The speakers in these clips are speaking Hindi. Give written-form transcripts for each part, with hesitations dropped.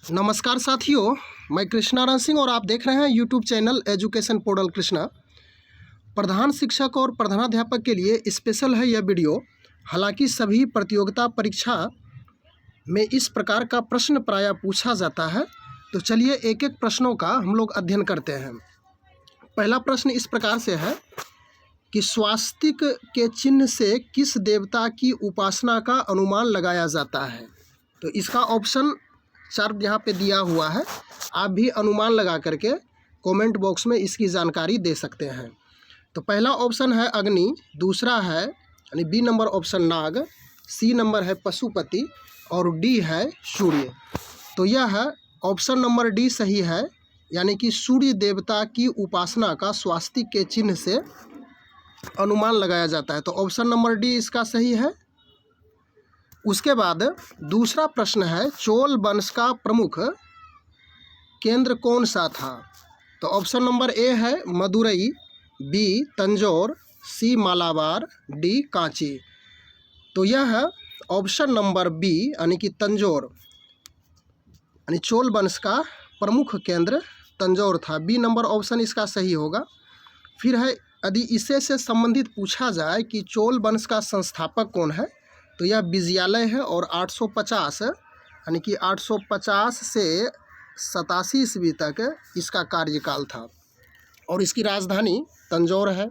नमस्कार साथियों, मैं कृष्णाराम सिंह और आप देख रहे हैं YouTube channel education portal Krishna. प्रधान शिक्षक और प्रधानाध्यापक के लिए स्पेशल है यह वीडियो। हालांकि सभी प्रतियोगिता परीक्षा में इस प्रकार का प्रश्न प्रायः पूछा जाता है, तो चलिए एक एक प्रश्नों का हम लोग अध्ययन करते हैं। पहला प्रश्न इस प्रकार से है कि स्वास्तिक के चिन्ह से किस देवता की उपासना का अनुमान लगाया जाता है। तो इसका ऑप्शन 4 यहाँ पे दिया हुआ है। आप भी अनुमान लगा करके कमेंट बॉक्स में इसकी जानकारी दे सकते हैं। तो पहला ऑप्शन है अग्नि, दूसरा है यानी बी नंबर ऑप्शन नाग, सी नंबर है पशुपति और डी है सूर्य। तो यह है ऑप्शन नंबर डी सही है, यानी कि सूर्य देवता की उपासना का स्वास्तिक के चिन्ह से अनुमान लगाया जाता है। तो ऑप्शन नंबर डी इसका सही है। उसके बाद दूसरा प्रश्न है चोल वंश का प्रमुख केंद्र कौन सा था। तो ऑप्शन नंबर ए है मदुरई, बी तंजौर, सी मालाबार, डी कांची। तो यह है ऑप्शन नंबर बी यानी कि तंजौर, यानी चोल वंश का प्रमुख केंद्र तंजौर था। बी नंबर ऑप्शन इसका सही होगा। फिर है यदि इसे से संबंधित पूछा जाए कि चोल वंश का संस्थापक कौन है, तो यह विजयालय है और 850 यानी कि 850 से 87 ईस्वी तक इसका कार्यकाल था और इसकी राजधानी तंजौर है।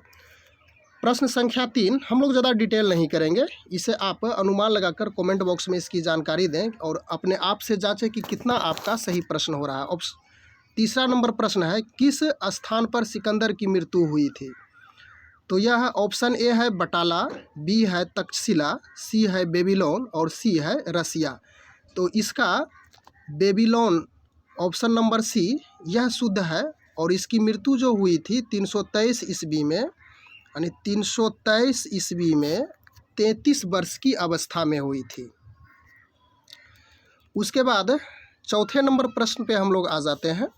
प्रश्न संख्या 3 हम लोग ज़्यादा डिटेल नहीं करेंगे, इसे आप अनुमान लगाकर कमेंट बॉक्स में इसकी जानकारी दें और अपने आप से जांचें कि कितना आपका सही प्रश्न हो रहा है। तीसरा नंबर प्रश्न है किस स्थान पर सिकंदर की मृत्यु हुई थी। तो यह ऑप्शन ए है बटाला, बी है तक्षशिला, सी है बेबीलोन और सी है रसिया। तो इसका बेबीलोन ऑप्शन नंबर सी यह शुद्ध है और इसकी मृत्यु जो हुई थी 323 ईस्वी में, यानी 323 ईस्वी में 33 वर्ष की अवस्था में हुई थी। उसके बाद चौथे नंबर प्रश्न पे हम लोग आ जाते हैं।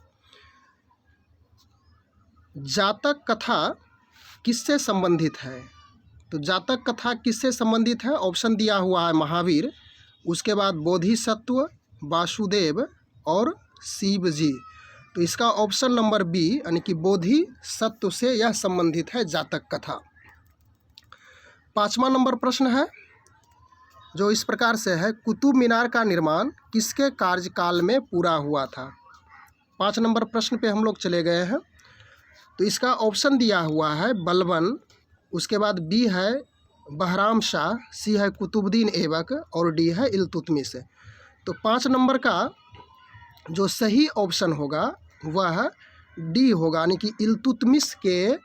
जातक कथा किससे संबंधित है। तो जातक कथा किससे संबंधित है, ऑप्शन दिया हुआ है महावीर, उसके बाद बोधिसत्व, वासुदेव और शिव जी। तो इसका ऑप्शन नंबर बी यानी कि बोधिसत्व से यह संबंधित है जातक कथा। 5वां नंबर प्रश्न है जो इस प्रकार से है कुतुब मीनार का निर्माण किसके कार्यकाल में पूरा हुआ था। 5 नंबर प्रश्न पे हम लोग चले गए हैं। तो इसका ऑप्शन दिया हुआ है बलबन, उसके बाद बी है बहराम शाह, सी है कुतुबुद्दीन ऐबक और डी है इल्तुतमिश। तो 5 नंबर का जो सही ऑप्शन होगा वह डी होगा, यानी कि इल्तुतमिश के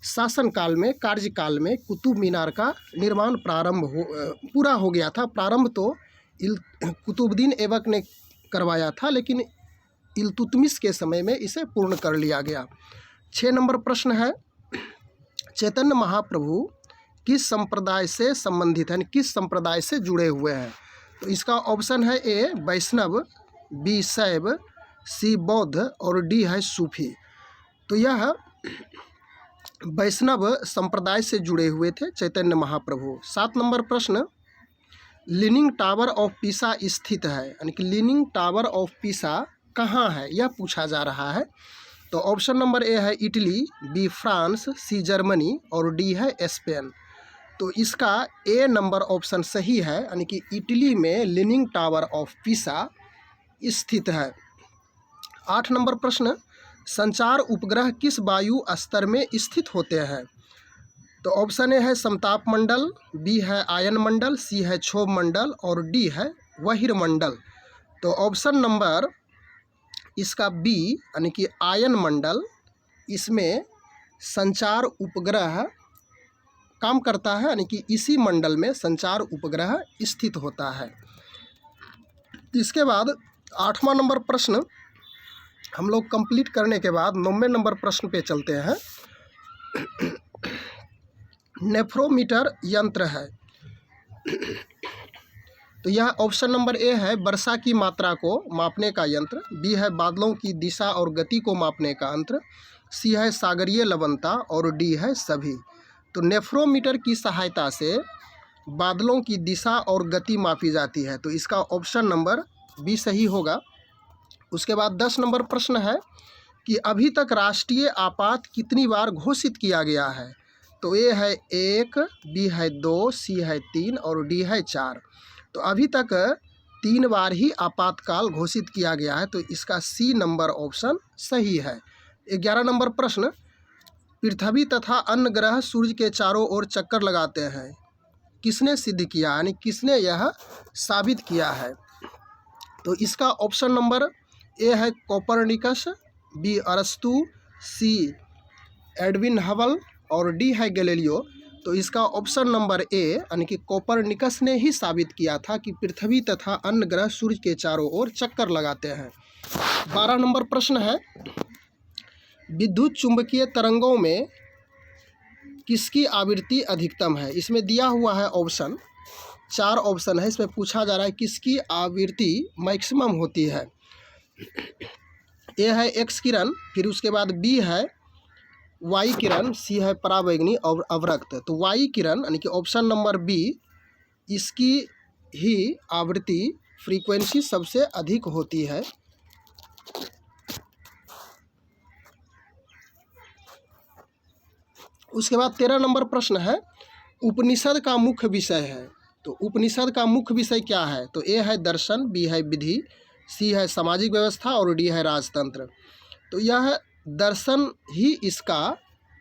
शासनकाल में कार्यकाल में कुतुब मीनार का निर्माण पूरा हो गया था। प्रारंभ तो कुतुबुद्दीन ऐबक ने करवाया था, लेकिन इल्तुतमिश के समय में इसे पूर्ण कर लिया गया। 6 नंबर प्रश्न है चैतन्य महाप्रभु किस संप्रदाय से संबंधित है, किस संप्रदाय से जुड़े हुए हैं। तो इसका ऑप्शन है ए वैष्णव, बी शैव, सी बौद्ध और डी है सूफी। तो यह वैष्णव संप्रदाय से जुड़े हुए थे चैतन्य महाप्रभु। 7 नंबर प्रश्न लीनिंग टावर ऑफ पीसा स्थित है, यानी कि लीनिंग टावर ऑफ पीसा कहाँ है यह पूछा जा रहा है। तो ऑप्शन नंबर ए है Italy, B France, C Germany और डी है स्पेन। तो इसका ए नंबर ऑप्शन सही है, यानी कि इटली में लीनिंग टावर ऑफ पीसा स्थित है। 8 नंबर प्रश्न संचार उपग्रह किस वायु स्तर में स्थित होते हैं। तो ऑप्शन ए है समताप मंडल, बी है आयन मंडल, सी है क्षोभ मंडल और डी है बहिर्मंडल। तो ऑप्शन नंबर इसका बी यानी कि आयन मंडल, इसमें संचार उपग्रह काम करता है, यानी कि इसी मंडल में संचार उपग्रह स्थित होता है। इसके बाद 8वां नंबर प्रश्न हम लोग कंप्लीट करने के बाद 9वें नंबर प्रश्न पे चलते हैं। नेफ्रोमीटर यंत्र है। तो यह ऑप्शन नंबर ए है वर्षा की मात्रा को मापने का यंत्र, बी है बादलों की दिशा और गति को मापने का यंत्र, सी है सागरीय लवणता और डी है सभी। तो नेफ्रोमीटर की सहायता से बादलों की दिशा और गति मापी जाती है। तो इसका ऑप्शन नंबर बी सही होगा। उसके बाद 10 नंबर प्रश्न है कि अभी तक राष्ट्रीय आपात कितनी बार घोषित किया गया है? तो ए है 1, बी है 2, सी है 3 और डी है 4। तो अभी तक 3 बार ही आपातकाल घोषित किया गया है, तो इसका सी नंबर ऑप्शन सही है। 11 नंबर प्रश्न, पृथ्वी तथा अन्य ग्रह सूर्य के चारों ओर चक्कर लगाते हैं, किसने सिद्ध किया, यानी किसने यह साबित किया है? तो इसका ऑप्शन नंबर ए है कोपरनिकस, बी अरस्तु, सी एडविन हबल और डी है गैलीलियो। तो इसका ऑप्शन नंबर ए यानी कि कोपरनिकस ने ही साबित किया था कि पृथ्वी तथा अन्य ग्रह सूर्य के चारों ओर चक्कर लगाते हैं। 12 नंबर प्रश्न है, विद्युत चुंबकीय तरंगों में किसकी आवृत्ति अधिकतम है? इसमें दिया हुआ है ऑप्शन, 4 ऑप्शन है, इसमें पूछा जा रहा है किसकी आवृत्ति मैक्सिमम होती है। ए है एक्स किरण, फिर उसके बाद बी है वाई किरण, सी है पराबैंगनी और अवरक्त। तो वाई किरण यानी कि ऑप्शन नंबर बी, इसकी ही आवृत्ति फ्रीक्वेंसी सबसे अधिक होती है। उसके बाद 13 नंबर प्रश्न है, उपनिषद का मुख्य विषय है। तो उपनिषद का मुख्य विषय क्या है? तो ए है दर्शन, बी है विधि, सी है सामाजिक व्यवस्था और डी है राजतंत्र। तो यह दर्शन ही इसका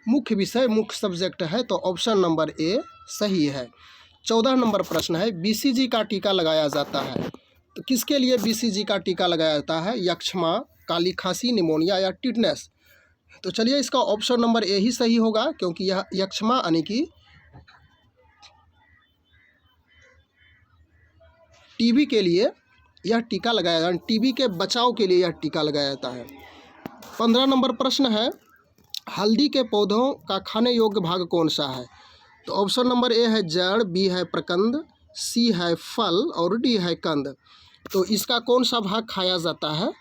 मुख्य विषय, मुख्य सब्जेक्ट है, तो ऑप्शन नंबर ए सही है। 14 नंबर प्रश्न है, बीसीजी का टीका लगाया जाता है। तो किसके लिए बीसीजी का टीका लगाया जाता है? यक्ष्मा, काली खांसी, निमोनिया या टिटनेस? तो चलिए इसका ऑप्शन नंबर ए ही सही होगा, क्योंकि यह यक्ष्मा यानी कि टीबी के लिए यह टीका लगाया जाता है, टीबी के बचाव के लिए यह टीका लगाया जाता है। 15 नंबर प्रश्न है, हल्दी के पौधों का खाने योग्य भाग कौन सा है? तो ऑप्शन नंबर ए है जड़, बी है प्रकंद, सी है फल और डी है कंद। तो इसका कौन सा भाग खाया जाता है?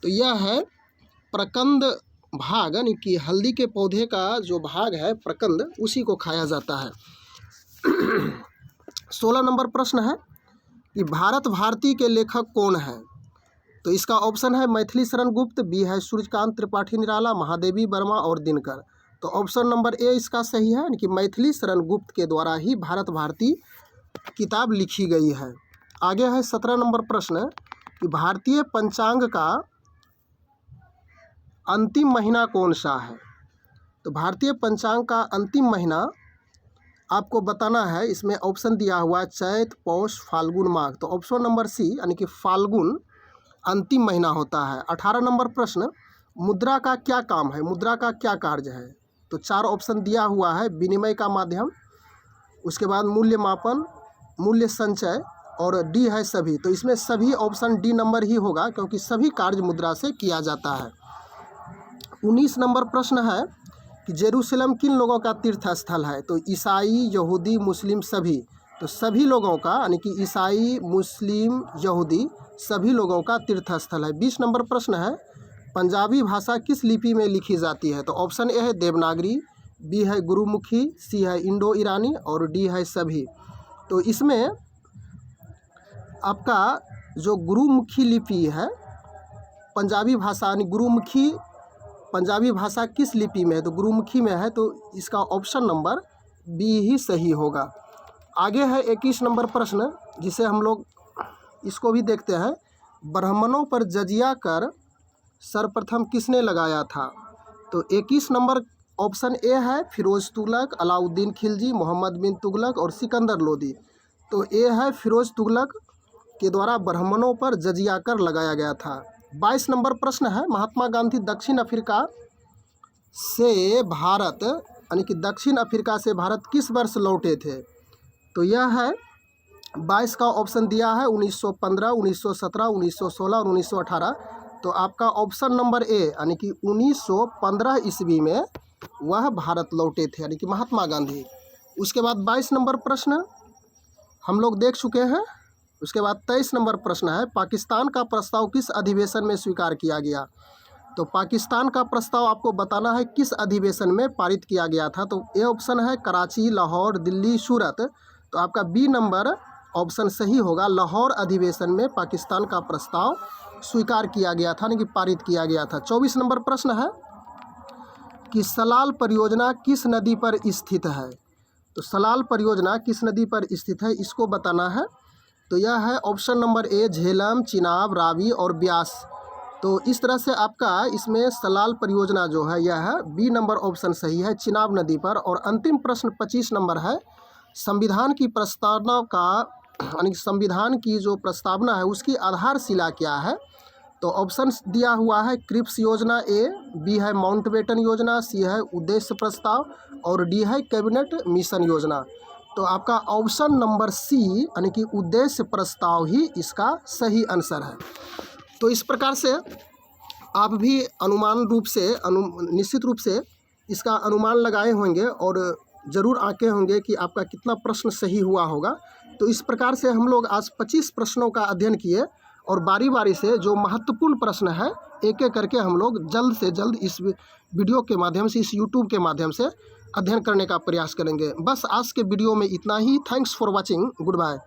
तो यह है प्रकंद भाग, यानी कि हल्दी के पौधे का जो भाग है प्रकंद, उसी को खाया जाता है। 16 नंबर प्रश्न है कि भारत भारती के लेखक कौन है? तो इसका ऑप्शन है मैथिली शरण गुप्त, बी है सूर्यकांत त्रिपाठी निराला, महादेवी वर्मा और दिनकर। तो ऑप्शन नंबर ए इसका सही है, यानी कि मैथिली शरण गुप्त के द्वारा ही भारत भारती किताब लिखी गई है। आगे है 17 नंबर प्रश्न कि भारतीय पंचांग का अंतिम महीना कौन सा है? तो भारतीय पंचांग का अंतिम महीना आपको बताना है। इसमें ऑप्शन दिया हुआ है चैत, पौष, फाल्गुन, माघ। तो ऑप्शन नंबर सी यानी कि फाल्गुन अंतिम महीना होता है। 18 नंबर प्रश्न, मुद्रा का क्या काम है, मुद्रा का क्या कार्य है? तो 4 ऑप्शन दिया हुआ है, विनिमय का माध्यम, उसके बाद मूल्य मापन, मूल्य संचय और डी है सभी। तो इसमें सभी ऑप्शन डी नंबर ही होगा, क्योंकि सभी कार्य मुद्रा से किया जाता है। 19 नंबर प्रश्न है कि जेरूसलम किन लोगों का तीर्थ स्थल है? तो ईसाई, यहूदी, मुस्लिम सभी। तो सभी लोगों का, यानी कि ईसाई, मुस्लिम, यहूदी सभी लोगों का तीर्थ स्थल है। 20 नंबर प्रश्न है, पंजाबी भाषा किस लिपि में लिखी जाती है? तो ऑप्शन ए है देवनागरी, बी है गुरुमुखी, सी है इंडो ईरानी और डी है सभी। तो इसमें आपका जो गुरुमुखी लिपि है पंजाबी भाषा, यानी गुरुमुखी पंजाबी भाषा किस लिपि में है? तो गुरुमुखी में है, तो इसका ऑप्शन नंबर बी ही सही होगा। आगे है 21 नंबर प्रश्न, जिसे हम लोग इसको भी देखते हैं, ब्राह्मणों पर जजिया कर सर्वप्रथम किसने लगाया था? तो 21 नंबर ऑप्शन ए है फिरोज तुगलक, अलाउद्दीन खिलजी, मोहम्मद बिन तुगलक और सिकंदर लोदी। तो ए है फिरोज तुगलक के द्वारा ब्राह्मणों पर जजिया कर लगाया गया था। 22 नंबर प्रश्न है, महात्मा गांधी दक्षिण अफ्रीका से भारत, यानी कि दक्षिण अफ्रीका से भारत किस वर्ष लौटे थे? तो यह है 22 का ऑप्शन दिया है 1915, 1917, 1916 और 1918। तो आपका ऑप्शन नंबर ए यानी कि 1915 ईस्वी में वह भारत लौटे थे, यानी कि महात्मा गांधी। उसके बाद 22 नंबर प्रश्न हम लोग देख चुके हैं। उसके बाद 23 नंबर प्रश्न है, पाकिस्तान का प्रस्ताव किस अधिवेशन में स्वीकार किया गया? तो पाकिस्तान का प्रस्ताव आपको बताना है किस अधिवेशन में पारित किया गया था। तो ए ऑप्शन है कराची, लाहौर, दिल्ली, सूरत। तो आपका बी नंबर ऑप्शन सही होगा, लाहौर अधिवेशन में पाकिस्तान का प्रस्ताव स्वीकार किया गया था, यानी कि पारित किया गया था। 24 नंबर प्रश्न है कि सलाल परियोजना किस नदी पर स्थित है। तो सलाल परियोजना किस नदी पर स्थित है, इसको बताना है। तो यह है ऑप्शन नंबर ए झेलम, चिनाब, रावी और ब्यास। तो इस तरह से आपका इसमें सलाल परियोजना जो है यह है बी नंबर ऑप्शन सही है, चिनाब नदी पर। और अंतिम प्रश्न 25 नंबर है, संविधान की प्रस्तावना का यानी संविधान की जो प्रस्तावना है उसकी आधारशिला क्या है। तो ऑप्शन दिया हुआ है क्रिप्स योजना ए, बी है माउंटबेटन योजना, सी है उद्देश्य प्रस्ताव और डी है कैबिनेट मिशन योजना। तो आपका ऑप्शन नंबर सी यानी कि उद्देश्य प्रस्ताव ही इसका सही आंसर है। तो इस प्रकार से आप भी अनुमान रूप से निश्चित रूप से इसका अनुमान लगाए होंगे और ज़रूर आके होंगे कि आपका कितना प्रश्न सही हुआ होगा। तो इस प्रकार से हम लोग आज 25 प्रश्नों का अध्ययन किए और बारी बारी से जो महत्वपूर्ण प्रश्न है एक एक करके हम लोग जल्द से जल्द इस वीडियो के माध्यम से, इस यूट्यूब के माध्यम से अध्ययन करने का प्रयास करेंगे। बस आज के वीडियो में इतना ही। Thanks for watching. Good bye.